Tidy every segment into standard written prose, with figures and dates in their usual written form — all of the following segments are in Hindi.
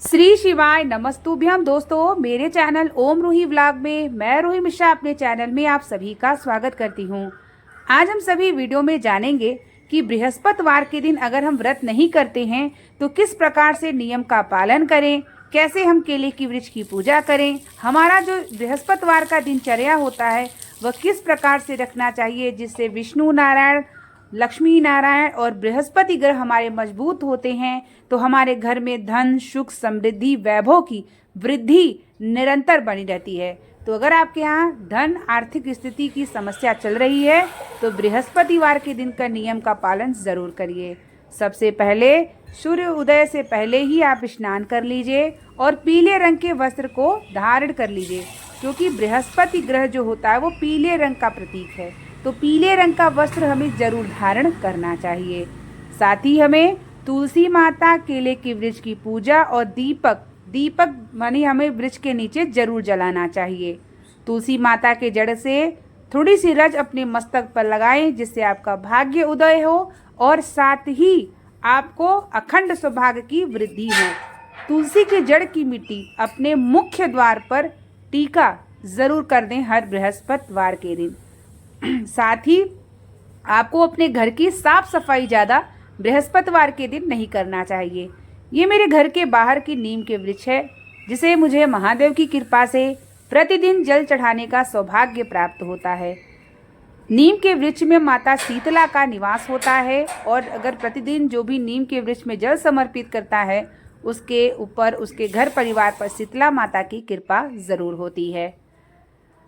श्री शिवाय नमस्तुभ्यम। दोस्तों, मेरे चैनल ओम रूही व्लॉग में मैं रूही मिश्रा अपने चैनल में आप सभी का स्वागत करती हूँ। आज हम सभी वीडियो में जानेंगे कि बृहस्पतिवार के दिन अगर हम व्रत नहीं करते हैं तो किस प्रकार से नियम का पालन करें, कैसे हम केले की वृक्ष की पूजा करें, हमारा जो बृहस्पतिवार का दिनचर्या होता है वह किस प्रकार से रखना चाहिए जिससे विष्णु नारायण, लक्ष्मी नारायण और बृहस्पति ग्रह हमारे मजबूत होते हैं तो हमारे घर में धन, सुख, समृद्धि, वैभव की वृद्धि निरंतर बनी रहती है। तो अगर आपके यहाँ धन, आर्थिक स्थिति की समस्या चल रही है तो बृहस्पतिवार के दिन का नियम का पालन ज़रूर करिए। सबसे पहले सूर्य उदय से पहले ही आप स्नान कर लीजिए और पीले रंग के वस्त्र को धारण कर लीजिए, क्योंकि बृहस्पति ग्रह जो होता है वो पीले रंग का प्रतीक है। तो पीले रंग का वस्त्र हमें जरूर धारण करना चाहिए। साथ ही हमें तुलसी माता, केले के वृक्ष की पूजा और दीपक मानी हमें वृक्ष के नीचे जरूर जलाना चाहिए। तुलसी माता के जड़ से थोड़ी सी रज अपने मस्तक पर लगाएं जिससे आपका भाग्य उदय हो और साथ ही आपको अखंड सौभाग्य की वृद्धि हो। तुलसी के जड़ की मिट्टी अपने मुख्य द्वार पर टीका जरूर कर दें हर बृहस्पतिवार के दिन। साथ ही आपको अपने घर की साफ सफाई ज़्यादा बृहस्पतिवार के दिन नहीं करना चाहिए। ये मेरे घर के बाहर की नीम के वृक्ष है जिसे मुझे महादेव की कृपा से प्रतिदिन जल चढ़ाने का सौभाग्य प्राप्त होता है। नीम के वृक्ष में माता शीतला का निवास होता है और अगर प्रतिदिन जो भी नीम के वृक्ष में जल समर्पित करता है उसके ऊपर उसके घर परिवार पर शीतला माता की कृपा ज़रूर होती है।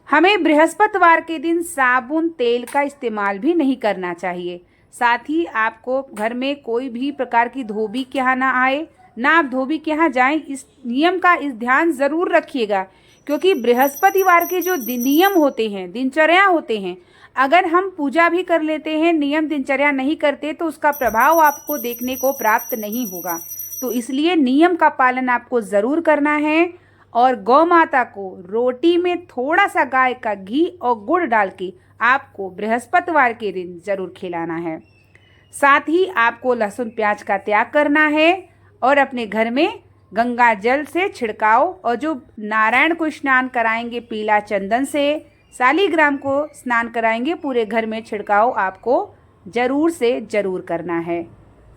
हमें बृहस्पतिवार के दिन साबुन, तेल का इस्तेमाल भी नहीं करना चाहिए। साथ ही आपको घर में कोई भी प्रकार की धोबी के यहाँ ना आए, ना आप धोबी के यहाँ जाएं। इस नियम का इस ध्यान ज़रूर रखिएगा, क्योंकि बृहस्पतिवार के जो नियम होते हैं, दिनचर्या होते हैं, अगर हम पूजा भी कर लेते हैं, नियम दिनचर्या नहीं करते तो उसका प्रभाव आपको देखने को प्राप्त नहीं होगा। तो इसलिए नियम का पालन आपको ज़रूर करना है और गौ माता को रोटी में थोड़ा सा गाय का घी और गुड़ डाल के आपको बृहस्पतिवार के दिन ज़रूर खिलाना है। साथ ही आपको लहसुन प्याज का त्याग करना है और अपने घर में गंगा जल से छिड़काव और जो नारायण को स्नान कराएंगे पीला चंदन से, शालिग्राम को स्नान कराएंगे, पूरे घर में छिड़काव आपको ज़रूर से ज़रूर करना है।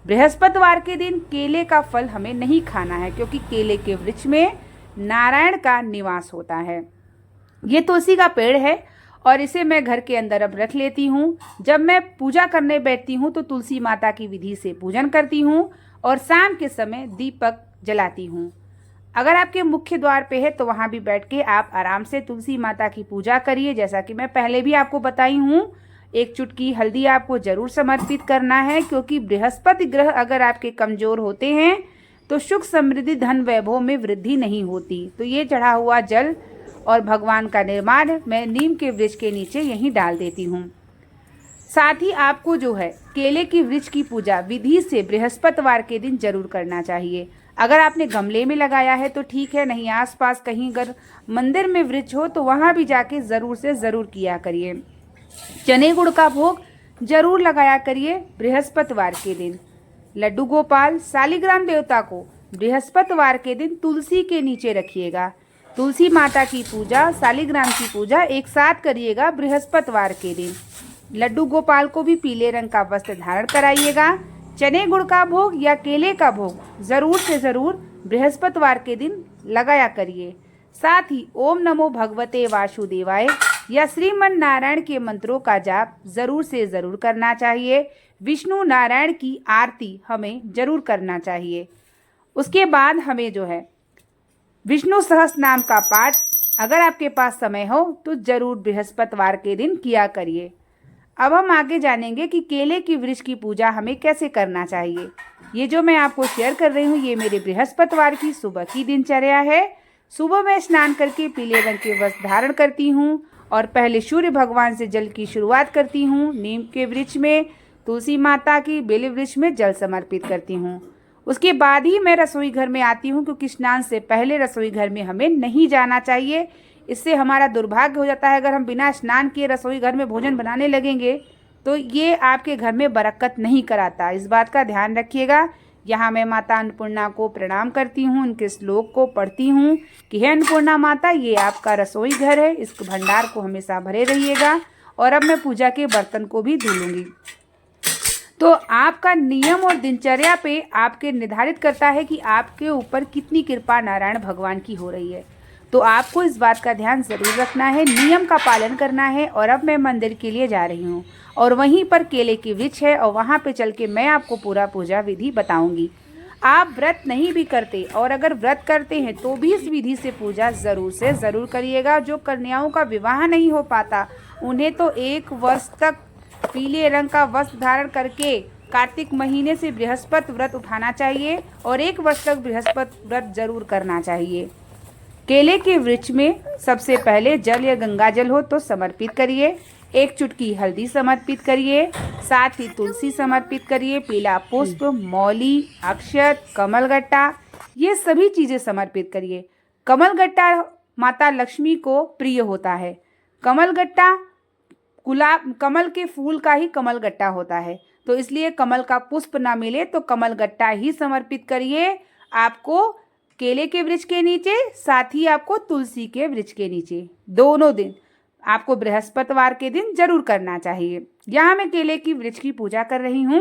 बृहस्पतिवार के दिन केले का फल हमें नहीं खाना है, क्योंकि केले के वृक्ष में नारायण का निवास होता है। ये तुलसी का पेड़ है और इसे मैं घर के अंदर अब रख लेती हूँ। जब मैं पूजा करने बैठती हूँ तो तुलसी माता की विधि से पूजन करती हूँ और शाम के समय दीपक जलाती हूँ। अगर आपके मुख्य द्वार पे है तो वहाँ भी बैठ के आप आराम से तुलसी माता की पूजा करिए। जैसा कि मैं पहले भी आपको बताई हूँ, एक चुटकी हल्दी आपको जरूर समर्पित करना है, क्योंकि बृहस्पति ग्रह अगर आपके कमज़ोर होते हैं तो सुख, समृद्धि, धन, वैभव में वृद्धि नहीं होती। तो ये चढ़ा हुआ जल और भगवान का निर्माण मैं नीम के वृक्ष के नीचे यहीं डाल देती हूँ। साथ ही आपको जो है केले की वृक्ष की पूजा विधि से बृहस्पतिवार के दिन जरूर करना चाहिए। अगर आपने गमले में लगाया है तो ठीक है, नहीं आसपास कहीं अगर मंदिर में वृक्ष हो तो वहाँ भी जाके ज़रूर से ज़रूर किया करिए। चने गुड़ का भोग जरूर लगाया करिए बृहस्पतिवार के दिन। लड्डू गोपाल, शालिग्राम देवता को बृहस्पतिवार के दिन तुलसी के नीचे रखिएगा। तुलसी माता की पूजा, शालिग्राम की पूजा एक साथ करिएगा बृहस्पतिवार के दिन। लड्डू गोपाल को भी पीले रंग का वस्त्र धारण कराइएगा। चने गुड़ का भोग या केले का भोग ज़रूर से ज़रूर बृहस्पतिवार के दिन लगाया करिए। साथ ही ओम नमो भगवते वासुदेवाय या श्रीमन नारायण के मंत्रों का जाप ज़रूर से ज़रूर करना चाहिए। विष्णु नारायण की आरती हमें जरूर करना चाहिए। उसके बाद हमें जो है विष्णु सहस्त्र नाम का पाठ अगर आपके पास समय हो तो जरूर बृहस्पतिवार के दिन किया करिए। अब हम आगे जानेंगे कि केले की वृक्ष की पूजा हमें कैसे करना चाहिए। ये जो मैं आपको शेयर कर रही हूँ ये मेरे बृहस्पतिवार की सुबह की दिनचर्या है। सुबह मैं स्नान करके पीले रंग के वस्त्र धारण करती हूँ और पहले सूर्य भगवान से जल की शुरुआत करती हूँ। नीम के वृक्ष में, तुलसी माता की बेल वृक्ष में जल समर्पित करती हूँ। उसके बाद ही मैं रसोई घर में आती हूँ, क्योंकि स्नान से पहले रसोई घर में हमें नहीं जाना चाहिए। इससे हमारा दुर्भाग्य हो जाता है। अगर हम बिना स्नान किए रसोई घर में भोजन बनाने लगेंगे तो ये आपके घर में बरकत नहीं कराता। इस बात का ध्यान रखिएगा। यहाँ मैं माता अन्नपूर्णा को प्रणाम करती हूँ, उनके श्लोक को पढ़ती हूँ कि हे अन्नपूर्णा माता, ये आपका रसोई घर है, इस भंडार को हमेशा भरे रहिएगा। और अब मैं पूजा के बर्तन को भी धो लूँगी। तो आपका नियम और दिनचर्या पे आपके निर्धारित करता है कि आपके ऊपर कितनी कृपा नारायण भगवान की हो रही है। तो आपको इस बात का ध्यान ज़रूर रखना है, नियम का पालन करना है। और अब मैं मंदिर के लिए जा रही हूँ और वहीं पर केले की वृक्ष है और वहाँ पे चल के मैं आपको पूरा पूजा विधि बताऊँगी। आप व्रत नहीं भी करते और अगर व्रत करते हैं तो भी इस विधि से पूजा ज़रूर से ज़रूर करिएगा। जो कन्याओं का विवाह नहीं हो पाता उन्हें तो 1 वर्ष तक पीले रंग का वस्त्र धारण करके कार्तिक महीने से बृहस्पति व्रत उठाना चाहिए और 1 वर्ष तक बृहस्पति व्रत जरूर करना चाहिए। केले के वृक्ष में सबसे पहले जल या गंगा जल हो तो समर्पित करिए, 1 चुटकी हल्दी समर्पित करिए, साथ ही तुलसी समर्पित करिए, पीला पुष्प, मौली, अक्षत, कमलगट्टा, ये सभी चीज़ें समर्पित करिए। कमलगट्टा माता लक्ष्मी को प्रिय होता है। कमलगट्टा गुलाब कमल के फूल का ही कमलगट्टा होता है, तो इसलिए कमल का पुष्प ना मिले तो कमलगट्टा ही समर्पित करिए। आपको केले के वृक्ष के नीचे, साथ ही आपको तुलसी के वृक्ष के नीचे, दोनों दिन आपको बृहस्पतिवार के दिन जरूर करना चाहिए। यहाँ मैं केले की वृक्ष की पूजा कर रही हूँ।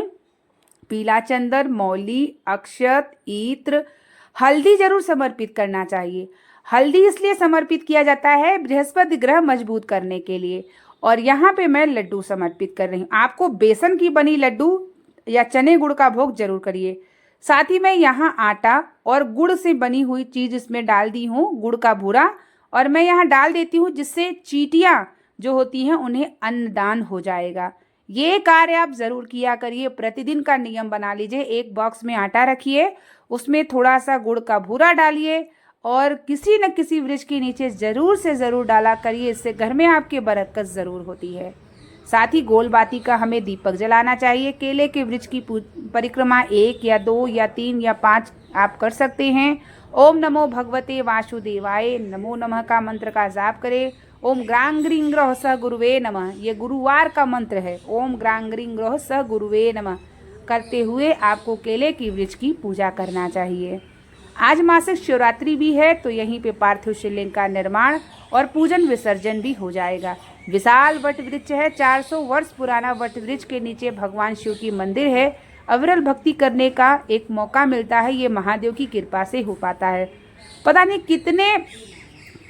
पीला चंदन, मौली, अक्षत, इत्र, हल्दी जरूर समर्पित करना चाहिए। हल्दी इसलिए समर्पित किया जाता है बृहस्पति ग्रह मजबूत करने के लिए। और यहाँ पे मैं लड्डू समर्पित कर रही हूँ। आपको बेसन की बनी लड्डू या चने गुड़ का भोग जरूर करिए। साथ ही मैं यहाँ आटा और गुड़ से बनी हुई चीज़ इसमें डाल दी हूँ, गुड़ का भूरा, और मैं यहाँ डाल देती हूँ जिससे चींटियाँ जो होती हैं उन्हें अन्नदान हो जाएगा। ये कार्य आप ज़रूर किया करिए, प्रतिदिन का नियम बना लीजिए। 1 बॉक्स में आटा रखिए, उसमें थोड़ा सा गुड़ का भूरा डालिए और किसी न किसी वृक्ष के नीचे ज़रूर से ज़रूर डाला करिए, इससे घर में आपके बरकत ज़रूर होती है। साथ ही गोल बाती का हमें दीपक जलाना चाहिए। केले के वृक्ष की परिक्रमा 1 या 2 या 3 या 5 आप कर सकते हैं। ओम नमो भगवते वासुदेवाय नमो नमः का मंत्र का जाप करें। ओम ग्रांग ग्रीं ग्रह सह गुरुवे नमः, ये गुरुवार का मंत्र है। ओम ग्रांग ग्रीं ग्रह सह गुरुवे नमः करते हुए आपको केले की वृक्ष की पूजा करना चाहिए। आज मासिक शिवरात्रि भी है, तो यहीं पे पार्थिव शिवलिंग का निर्माण और पूजन विसर्जन भी हो जाएगा। विशाल वट वृक्ष है, 400 वर्ष पुराना वट वृक्ष के नीचे भगवान शिव की मंदिर है। अविरल भक्ति करने का एक मौका मिलता है, ये महादेव की कृपा से हो पाता है। पता नहीं कितने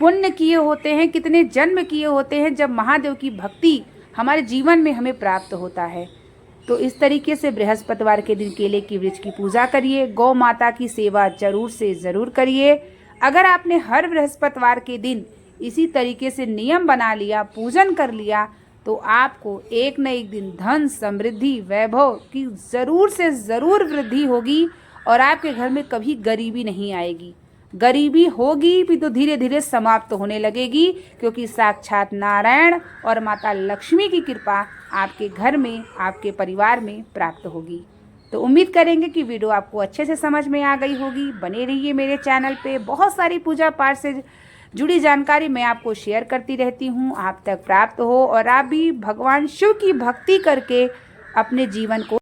पुण्य किए होते हैं, कितने जन्म किए होते हैं जब महादेव की भक्ति हमारे जीवन में हमें प्राप्त होता है। तो इस तरीके से बृहस्पतिवार के दिन केले की वृक्ष की पूजा करिए। गौ माता की सेवा जरूर से ज़रूर करिए। अगर आपने हर बृहस्पतिवार के दिन इसी तरीके से नियम बना लिया, पूजन कर लिया, तो आपको एक न एक दिन धन, समृद्धि, वैभव की ज़रूर से ज़रूर वृद्धि होगी और आपके घर में कभी गरीबी नहीं आएगी। गरीबी होगी भी तो धीरे धीरे समाप्त होने लगेगी, क्योंकि साक्षात नारायण और माता लक्ष्मी की कृपा आपके घर में, आपके परिवार में प्राप्त होगी। तो उम्मीद करेंगे कि वीडियो आपको अच्छे से समझ में आ गई होगी। बने रहिए मेरे चैनल पे, बहुत सारी पूजा पाठ से जुड़ी जानकारी मैं आपको शेयर करती रहती हूँ, आप तक प्राप्त हो और आप भी भगवान शिव की भक्ति करके अपने जीवन को